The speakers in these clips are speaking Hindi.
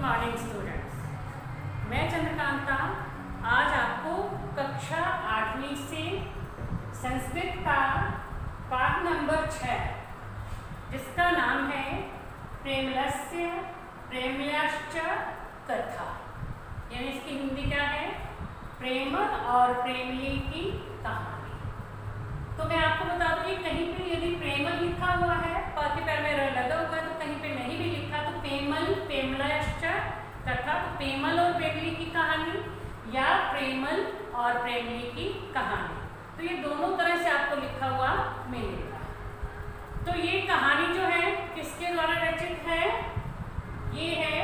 मॉर्निंग स्टूडेंट्स, मैं चंद्रकांता आज आपको कक्षा 8वीं से संस्कृत का पाठ नंबर 6 जिसका नाम है प्रेमलस्य प्रेमयाश्च कथा, यानी इसकी हिंदी क्या है, प्रेम और प्रेमली की कहानी। तो मैं आपको बता दूं कि कहीं पे यदि प्रेमल लिखा हुआ है, बाकी पैर में लगा हुआ है, तो कहीं पे नहीं भी लिखा तो पेमल पेमलाश्च कथा, तो पेमल और प्रेमली की कहानी या प्रेमल और प्रेमली की कहानी, तो ये दोनों तरह से आपको लिखा हुआ मिलेगा। तो ये कहानी जो है किसके द्वारा रचित है, ये है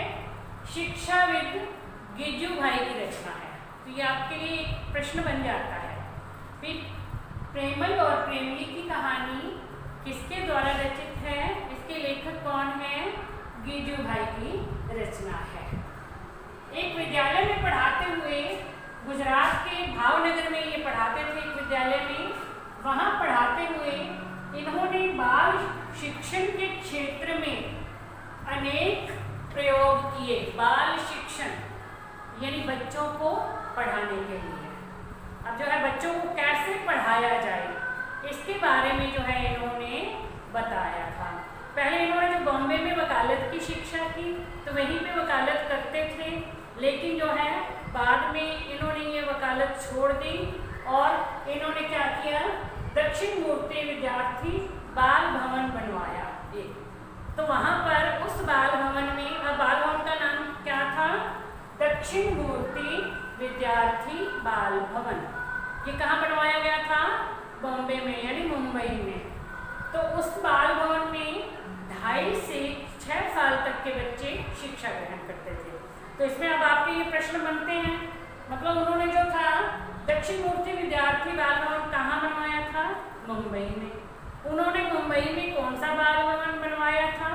शिक्षाविद गिज्जू भाई की रचना है। तो ये आपके लिए एक प्रश्न बन जाता है, फिर प्रेमल और प्रेमली की कहानी किसके द्वारा रचित है, इसके लेखक कौन है, गिज्जू भाई की रचना है। एक विद्यालय में पढ़ाते हुए, गुजरात के भावनगर में ये पढ़ाते थे एक विद्यालय में, वहाँ पढ़ाते हुए इन्होंने बाल शिक्षण के क्षेत्र में अनेक प्रयोग किए। बाल शिक्षण यानी बच्चों को पढ़ाने के लिए, अब जो है बच्चों को कैसे पढ़ाया जाए इसके बारे में जो है इन्होंने बताया था। पहले इन्होंने जो बॉम्बे में वकालत की शिक्षा की तो वहीं पे वकालत करते थे, लेकिन जो है बाद में इन्होंने ये वकालत छोड़ दी और इन्होंने क्या किया, दक्षिण मूर्ति विद्यार्थी बाल भवन बनवाया एक। तो वहाँ पर उस बाल भवन में, बाल भवन का नाम क्या था, दक्षिण मूर्ति विद्यार्थी बाल भवन। ये कहाँ बनवाया गया था, बॉम्बे में यानी मुंबई में। तो उस बाल भवन में 2.5 से 6 साल तक के बच्चे शिक्षा ग्रहण करते थे। तो इसमें अब आपके ये प्रश्न बनते हैं, मतलब उन्होंने जो था दक्षिण मूर्ति विद्यार्थी बाल भवन कहाँ बनवाया था, मुंबई में। उन्होंने मुंबई में कौन सा बाल भवन बनवाया था,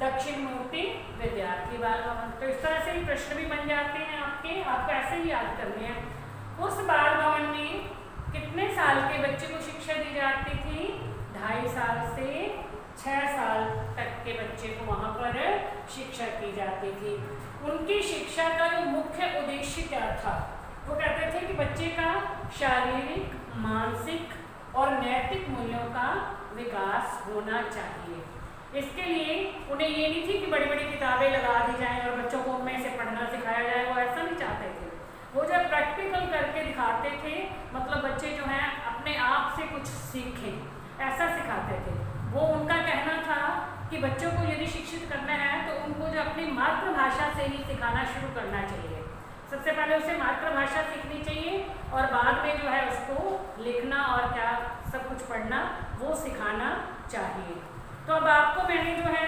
दक्षिण मूर्ति विद्यार्थी बाल भवन। तो इस तरह से ही प्रश्न भी बन जाते हैं आपको ऐसे ही याद करने हैं। उस बाल भवन में कितने साल के बच्चे को शिक्षा दी जाती थी, 2.5 साल से 6 साल तक के बच्चे को वहाँ पर शिक्षा की जाती थी। उनकी शिक्षा का जो मुख्य उद्देश्य क्या था, वो कहते थे कि बच्चे का शारीरिक, मानसिक और नैतिक मूल्यों का विकास होना चाहिए। इसके लिए उन्हें ये नहीं थी कि बड़ी बड़ी किताबें लगा दी जाएं और बच्चों को उनमें से पढ़ना सिखाया जाए, वो ऐसा नहीं चाहते थे। वो जब प्रैक्टिकल करके दिखाते थे, मतलब बच्चे जो हैं अपने आप से कुछ सीखें, ऐसा सिखाते थे। वो उनका कहना था कि बच्चों को यदि शिक्षित करना है तो उनको जो अपनी मातृभाषा से ही सिखाना शुरू करना चाहिए। सबसे पहले उसे मातृभाषा सीखनी चाहिए और बाद में जो है उसको लिखना और क्या सब कुछ पढ़ना वो सिखाना चाहिए। तो अब आपको मैंने जो है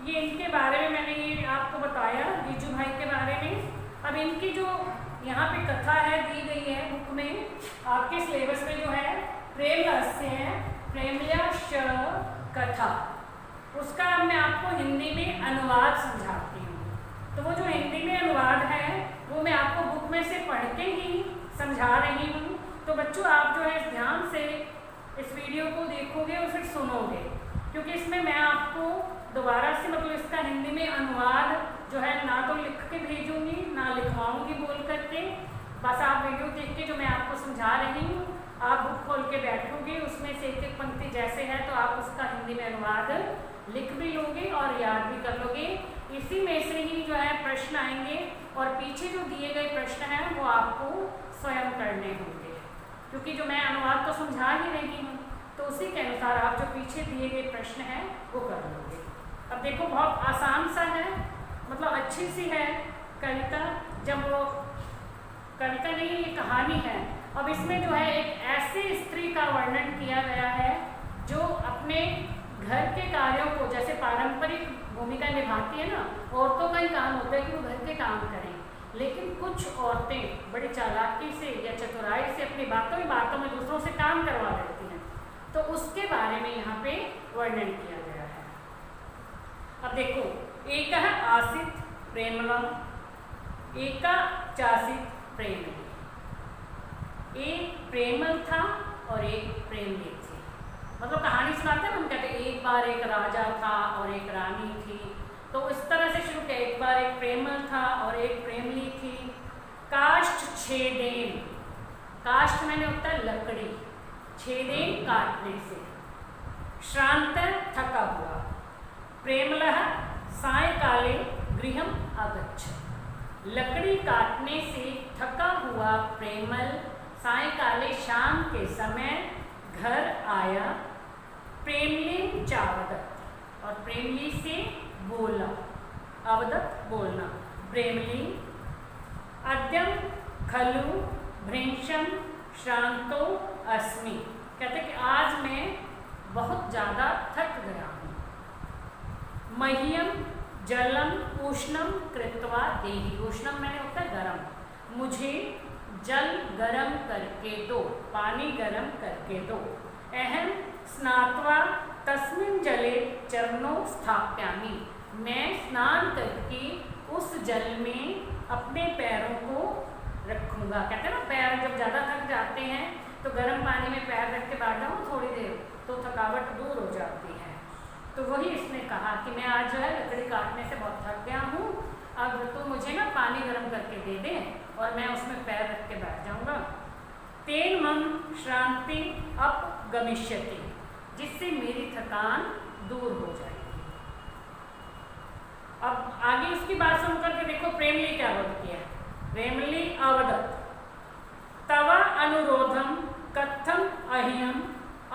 ये इनके बारे में मैंने ये आपको बताया, गिज्जू भाई के बारे में। अब इनकी जो यहाँ पे कथा है दी गई है बुक में, आपके सिलेबस में जो है प्रेमलस्य प्रेमयाश्च कथा, उसका अब मैं आपको हिंदी में अनुवाद समझाती हूँ। तो वो जो हिंदी में अनुवाद है वो मैं आपको बुक में से पढ़ के ही समझा रही हूँ। तो बच्चों आप जो है ध्यान से इस वीडियो को देखोगे और फिर सुनोगे, क्योंकि इसमें मैं आपको दोबारा से मतलब इसका हिंदी में अनुवाद जो है ना तो लिख के भेजूंगी ना लिखवाऊंगी बोल करके, बस आप वीडियो देख के जो मैं आपको समझा रही हूँ आप बुक खोल के बैठोगे, उसमें से एक एक पंक्ति जैसे है तो आप उसका हिंदी में अनुवाद लिख भी लोगे और याद भी कर लोगे। इसी में से ही जो है प्रश्न आएंगे और पीछे जो दिए गए प्रश्न हैं वो आपको स्वयं करने होंगे, क्योंकि जो मैं अनुवाद तो समझा ही रही हूँ तो उसी के अनुसार आप जो पीछे दिए गए प्रश्न हैं वो कर लोगे। अब देखो बहुत आसान सा है, मतलब अच्छी सी है कविता, जब वो कविता नहीं ये कहानी है। अब इसमें जो है एक ऐसी स्त्री का वर्णन किया गया है जो अपने घर के कार्यों को, जैसे पारंपरिक भूमिका निभाती है ना, औरतों का ही काम होता है कि वो घर के काम करें, लेकिन कुछ औरतें बड़ी चालाकी से या चतुराई से अपनी बातों में दूसरों से काम करवा लेती हैं। तो उसके बारे में यहाँ पे वर्णन किया गया है। अब देखो, एक आसित प्रेमलम एका चासित प्रेमली, एक प्रेमल था और एक प्रेमली थी। मतलब कहानी सुनाते हैं हम कहते एक बार एक राजा था और एक रानी थी, तो इस तरह से शुरू किया एक बार एक प्रेमल था और एक प्रेमली थी। काष्ठ छेदेन, काष्ठ मैंने होता है लकड़ी, छेदेन काटने से। श्रांत थका हुआ। प्रेमलः सायंकाले गृहम आगच्छ। लकड़ी काटने से थका हुआ प्रेमल सायंकाले शाम के समय घर आया। प्रेमलिं चावदत्, और प्रेमली से बोला, अवदत् बोलना। प्रेमली अद्यम खलु भृंशम श्रांतो अस्मि, कहते कि आज मैं बहुत ज़्यादा थक गया हूँ। मह्यम जलम उष्णम कृत्वा देहि, उष्णम मैंने होता है गरम, मुझे जल गरम करके दो, पानी गरम करके दो। अहम स्नात्वा तस्मिन् जले चरणों स्थाप्यामि, मैं स्नान करके उस जल में अपने पैरों को रखूँगा। कहते हैं ना पैर जब ज़्यादा थक जाते हैं तो गर्म पानी में पैर रख के बैठ जाओ थोड़ी देर तो थकावट दूर हो जाती है। तो वही इसने कहा कि मैं आज जो है लकड़ी काटने से बहुत थक गया हूँ, अब तो मुझे ना पानी गर्म करके दे दे और मैं उसमें पैर रख के बैठ जाऊँगा। तेन मम श्रांति अपगमिष्यति, जिससे मेरी थकान दूर हो जाएगी। अब आगे उसकी बात सुन करके देखो प्रेमली क्या बोलती है। प्रेमली अवदत् तव अनुरोधम कथम अह्यम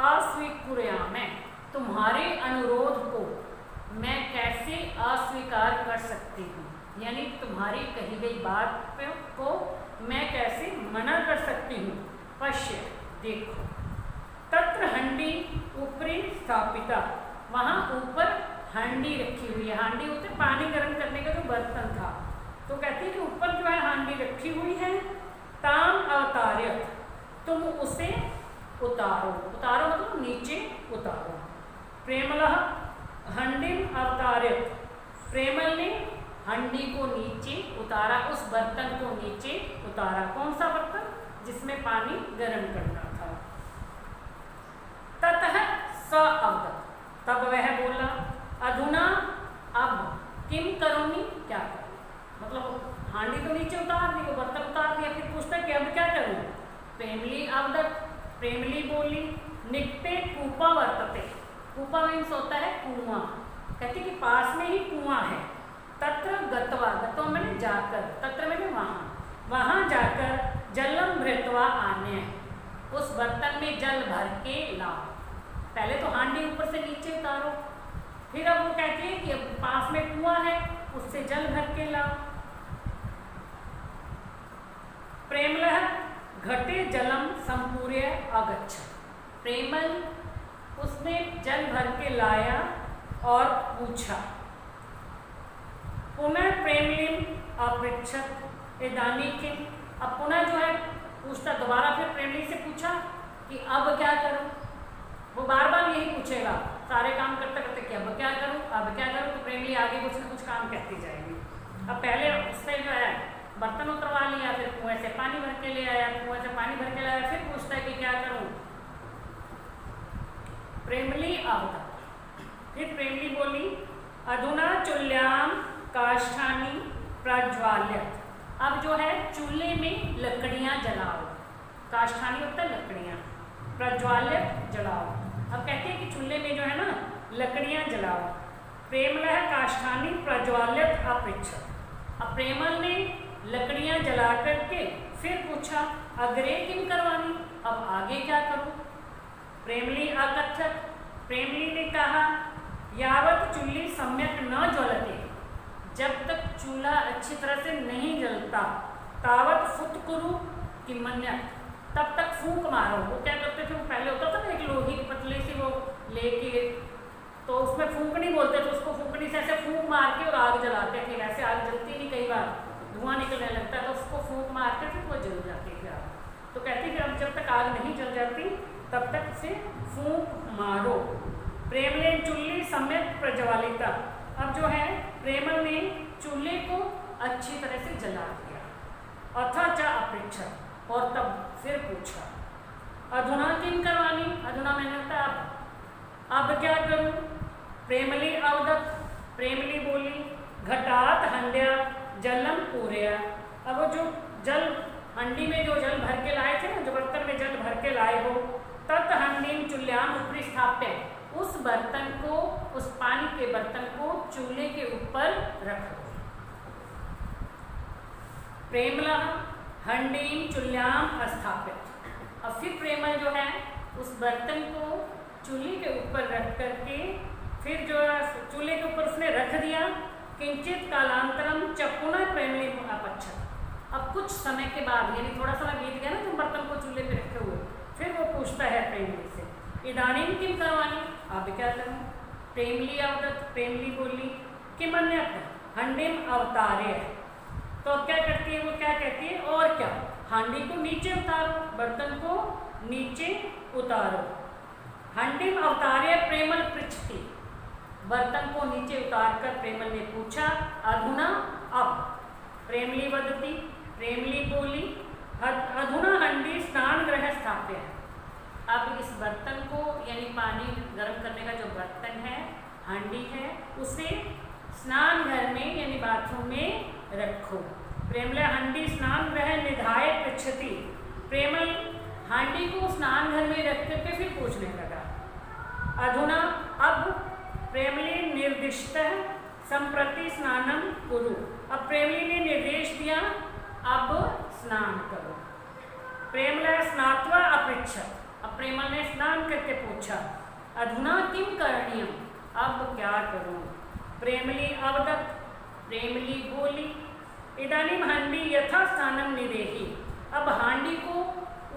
अस्वीकुर्यामि, तुम्हारे अनुरोध को मैं कैसे अस्वीकार कर सकती हूँ, यानी तुम्हारी कही गई बात को मैं कैसे मना कर सकती हूँ। पश्य देखो, तत्र हंडी ऊपरी स्थापिता, वहाँ ऊपर हांडी रखी हुई है। हांडी होते पानी गर्म करने का जो बर्तन था, तो कहती है कि ऊपर जो है हांडी रखी हुई है। ताम अवतार्य, तुम उसे उतारो, उतारो मतलब नीचे उतारो। प्रेमलः हंडिम अवतार्य, प्रेमल ने हंडी को नीचे उतारा, उस बर्तन को नीचे उतारा। कौन सा बर्तन? जिसमें पानी गर्म करना था। ततः स अवदत्, तब वह बोला, अधुना अब किम करोमि, क्या करूं, मतलब हांडी तो नीचे उतार दी, बर्तन उतार दिया, फिर पूछता कि अब क्या करूं। प्रेमली अवदत्, प्रेमली बोली, निकटे कूपा वर्तते, कूपा मीन्स होता है कुआं, कहती कि पास में ही कुआं है। तत्र गत्वा, गत्वा मैंने जाकर, तत्र मैंने वहाँ, वहाँ जाकर जलम भृत्वा आने, उस बर्तन में जल भर के लाओ। पहले तो हांडी ऊपर से नीचे उतारो, फिर अब वो कहती है कि अब पास में कुआं है, उससे जल भर के लाओ। प्रेमलः घटे जलम संपूर्य अगच्छ, प्रेमल उसने जल भर के लाया और पूछा। पुनः प्रेमलिम अपृच्छत् इदानीं किम, अब पुनः जो है पूछता, दोबारा फिर प्रेमली से पूछा कि अब क्या करूं। वो बार बार यही पूछेगा सारे काम करते करते कि अब क्या करूं, अब क्या करूं। तो प्रेमली आगे कुछ ना कुछ काम कहती जाएगी। अब पहले उसने जो है बर्तन उतरवा लिया, फिर कुएं से पानी भर के ले आया, कुएं से पानी भर के लाया, फिर पूछता है कि क्या करूं। प्रेमली अवदत्, फिर प्रेमली बोली, अधुना चुल्याम काष्ठानि प्रज्वाल्यत, अब जो है चूल्हे में लकड़ियां जलाओ। काष्ठानी होता है लकड़ियां, प्रज्वाल्यत जलाओ। अब कहते हैं कि चूल्हे में जो है ना लकड़ियां जलाओ। प्रेमलः काष्ठानि प्रज्वाल्यत अपृच्छत्, अब प्रेमल ने लकड़ियां जला करके फिर पूछा, अग्रे किम करवानी, अब आगे क्या करूं। प्रेमली अकथयत्, प्रेमली ने कहा, यावत चूल्ही सम्यक न ज्वलते, जब तक चूल्हा अच्छी तरह से नहीं जलता, तावत फुत्कुरु किमन्यत्, तब तक फूंक मारो। वो क्या करते थे, वो पहले होता था ना एक लोहे की पतली सी वो लेके, तो उसमें फूंकनी बोलते थे उसको, फूंकनी से ऐसे फूंक मार के और आग जलाते थे। वैसे आग जलती नहीं, कई बार धुआं निकलने लगता है, तो उसको फूंक मारते थे तो वो जल जाती थी आग। तो कहती थी अब जब तक आग नहीं जल जाती तब तक उसे फूंक मारो। प्रेमलेन चूल्ही सम्यक प्रज्वालिता, अब जो है प्रेमल ने चूल्हे को अच्छी तरह से जला दिया। अथा च अपृच्छत्, और तब फिर पूछा, अधुना किम करवानी, अधुना मैंने बताया अब क्या करूं। प्रेमली अवदत्, प्रेमली बोली, घटात हंड्या जलम पूर्या। अब वो जो जल हंडी में जो जल भर के लाए थे ना, जो बर्तन में जल भर के लाए हो, तत् हंडीम चूल्याम ऊपरी स्थाप्य, उस बर्तन को, उस पानी के बर्तन को चूल्हे के ऊपर रख दो। प्रेमला हंडीम चूल्याम स्थापित। अब फिर प्रेमल जो है उस बर्तन को चूल्हे के ऊपर रख करके फिर जो चूल्हे के ऊपर उसने रख दिया। किंचित कालांतरम च पुनः प्रेमली अपच्छत। अब कुछ समय के बाद, यानी थोड़ा समय बीत गया ना तुम बर्तन को चूल्हे पे रखे हुए, फिर वो पूछता है प्रेमली से, इदानीम किम करवानी, अब क्या करूं? प्रेमली अवदत, प्रेमली बोली कि मन्यत हंडीम अवतार्य। तो अब क्या करती है वो, क्या कहती है, और क्या, हांडी को नीचे उतारो, बर्तन को नीचे उतारो। हंडीम अवतार्य प्रेमल पृछती, बर्तन को नीचे उतारकर प्रेमल ने पूछा, अधुना अब। प्रेमली वदती, प्रेमली बोली, अधुना हंडी स्नान गृह स्थाप्य है। अब इस बर्तन को, यानी पानी गर्म करने का जो बर्तन है, हांडी है, उसे स्नान घर में यानी बाथरूम में रखो। प्रेमल हंडी स्नान गृह निधाय पृछती, प्रेमल हांडी को स्नान घर में रख करके फिर पूछने लगा, अधुना अब प्रेमली निर्दिष्ट संप्रति स्नानम कुरु। अब प्रेमली ने निर्देश दिया, अब स्नान करो। प्रेमल स्नात्वा अपृच्छत, अब प्रेमल ने स्नान करके पूछा, अधुना किम करणीयम, अब क्या करूं? प्रेमली अवदत, प्रेमली बोली, इदानीम हांडी यथा स्थानम निदेहि, अब हांडी को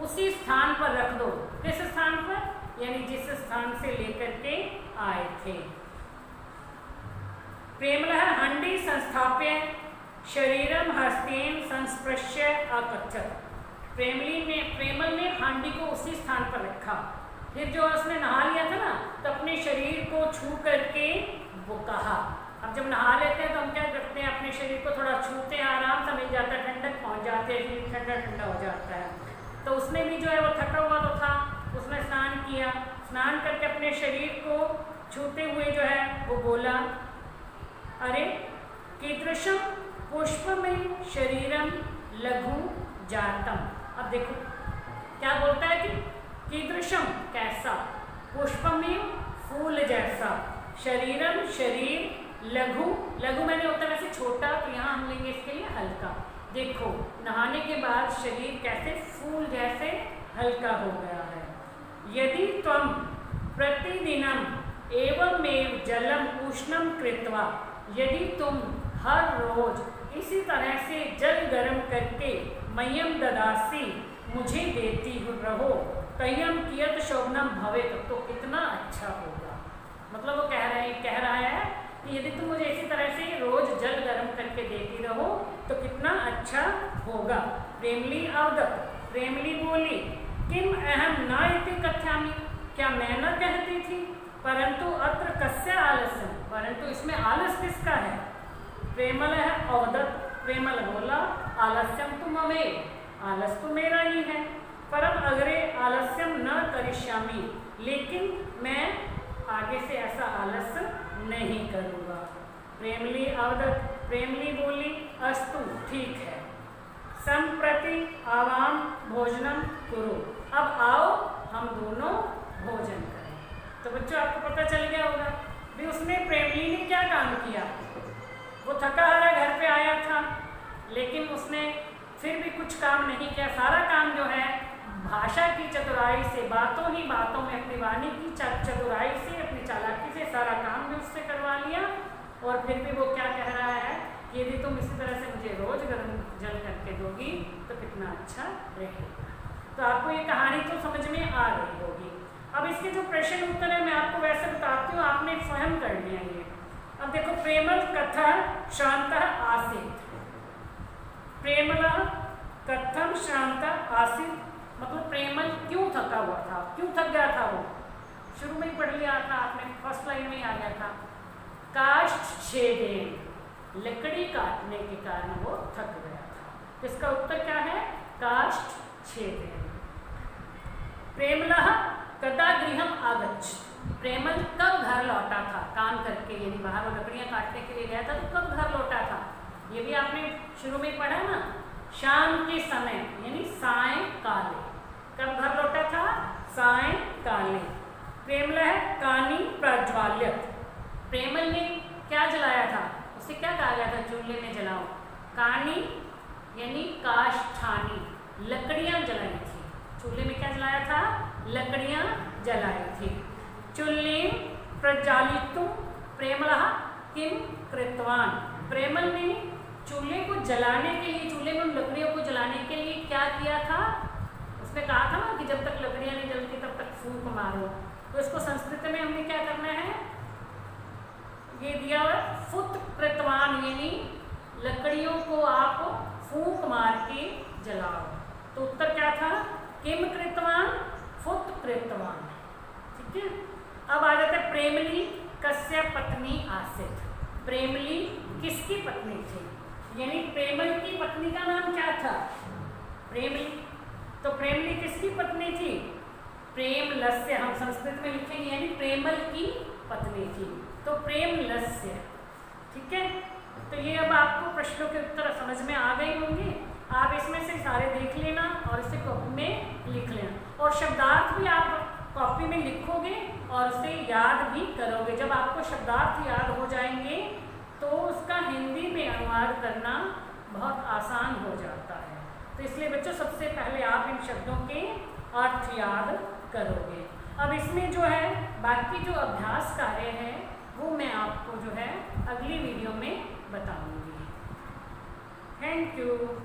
उसी स्थान पर रख दो। किस स्थान पर? यानी जिस स्थान से लेकर के आए थे। प्रेमलः हंडी संस्थाप्य शरीरम हस्तेन संस्पृश्य अकच्छत। प्रेमल ने हांडी को उसी स्थान पर रखा। फिर जो उसने नहा लिया था ना, तो अपने शरीर को छू करके वो कहा। अब जब नहा लेते हैं तो हम क्या करते हैं, अपने शरीर को थोड़ा छूते हैं, आराम से मिल जाता है, ठंडक पहुंच जाती है, फिर ठंडा ठंडा हो जाता है। तो उसने भी जो है वो थका हुआ तो था, उसने स्नान किया, स्नान करके अपने शरीर को छूते हुए जो है वो बोला, अरे कीदृशम पुष्पमय शरीरम लघु जातम। अब देखो क्या बोलता है कि कीदृशम कैसा, पुष्पमय फूल जैसा, शरीरम शरीर, लघु, लघु मैंने होता है वैसे छोटा, तो यहाँ हम लेंगे इसके लिए हल्का। देखो नहाने के बाद शरीर कैसे फूल जैसे हल्का हो गया है। यदि त्वम प्रतिदिनम एवमेव जलम उष्णम कृत्वा, यदि तुम हर रोज इसी तरह से जल गर्म करके मय्यम ददासी, मुझे देती रहो, तय्यम कियत शोभनम भवेत, तो कितना अच्छा होगा। मतलब वो कह रहा है कि यदि तुम मुझे इसी तरह से रोज जल गर्म करके देती रहो तो कितना अच्छा होगा। प्रेमली अवदत, प्रेमली बोली, किम अहम न इति कथ्यामि, क्या मैं न कहती थी, परंतु अत्र कस्य आलस्यम, परंतु इसमें आलस किसका है। प्रेमल है अवदत, प्रेमल बोला, आलस्यम तुम हमें, आलस तो मेरा ही है, परम अग्रे आलस्यम न करिष्यामि, लेकिन मैं आगे से ऐसा आलस नहीं करूँगा। प्रेमली अवदत, प्रेमली बोली, अस्तु ठीक है, संप्रति आवाम भोजनम कुरु, अब आओ हम दोनों भोजन करें। तो बच्चों आपको पता चल गया होगा भी उसने, प्रेमली ने क्या काम किया। वो थका हारा घर पे आया था, लेकिन उसने फिर भी कुछ काम नहीं किया। सारा काम जो है भाषा की चतुराई से, बातों ही बातों में अपनी वाणी की चतुराई से, अपनी चालाकी से सारा काम भी उससे करवा लिया। और फिर भी वो क्या कह रहा है, यदि तुम इसी तरह से मुझे रोज गर्म जल करके दोगी तो कितना अच्छा रहेगा। तो आपको ये कहानी तो समझ में आ रही होगी। अब इसके जो प्रश्न उत्तर है मैं आपको वैसे बताती हूँ, आपने स्वयं कर लिया ये। अब देखो, प्रेमल कथा श्रांत आसीत, प्रेमल कथम श्रांत आसीत, मतलब प्रेमल क्यों थका हुआ था, क्यों थक गया था वो, शुरू में ही पढ़ लिया था आपने, फर्स्ट लाइन में ही आ गया था। काष्ठ छेदेन, लकड़ी काटने के कारण वो थक गया था। इसका उत्तर क्या है, काष्ठ छेदेन। प्रेमलः कदा गृहम आगच्छ, प्रेमल कब घर लौटा था काम करके, यानी बाहर वो लकड़ियाँ काटने के लिए गया था, तो कब घर लौटा था? ये भी आपने शुरू में पढ़ा ना, शाम के समय यानी सायंकाले। कब घर लौटा था? सायंकाले। प्रेमलः कानि प्रज्वाल्यत। प्रेमल ने क्या जलाया था? उसे क्या कहा गया था? चूल्हे में जलाओ। कानि यानी काष्ठानी, लकड़ियां जलाई थी। चूल्हे में क्या जलाया था? लकड़ियां जलाई थी। चूल्हे प्रज्वालितुं प्रेमलः किम कृतवान। प्रेमल ने चूल्हे को जलाने के लिए, चूल्हे में उन लकड़ियों को जलाने के लिए क्या किया था? उसने कहा था ना कि जब तक लकड़ियां नहीं जलती तब तक फूंक मारो। तो इसको संस्कृत में हमने क्या करना है? ये दिया हुआ फुत कृतवान, यानी लकड़ियों को आप फूंक मार के जलाओ। तो उत्तर क्या था? किम कृतवान, फुत कृतवान। ठीक है। अब आ जाता है प्रेमली कस्य पत्नी आसीत। प्रेमली किसकी पत्नी थी? यानी प्रेमल की पत्नी का नाम क्या था? प्रेमली। तो प्रेमली किसकी पत्नी थी? प्रेमलस्य, हम संस्कृत में लिखेंगे, यानी प्रेमल की पत्नी थी। तो प्रेमलस्य। ठीक है। तो ये अब आपको प्रश्नों के उत्तर समझ में आ गए होंगे। आप इसमें से सारे देख लेना और इसे कॉपी में लिख लेना, और शब्दार्थ भी आप कॉपी में लिखोगे और उसे याद भी करोगे। जब आपको शब्दार्थ याद हो जाएंगे तो उसका हिंदी में अनुवाद करना बहुत आसान हो जाता है। तो इसलिए बच्चों सबसे पहले आप इन शब्दों के अर्थ याद करोगे। अब इसमें जो है बाकी जो अभ्यास कार्य है वो मैं आपको जो है अगली वीडियो में बताऊंगी। Thank you.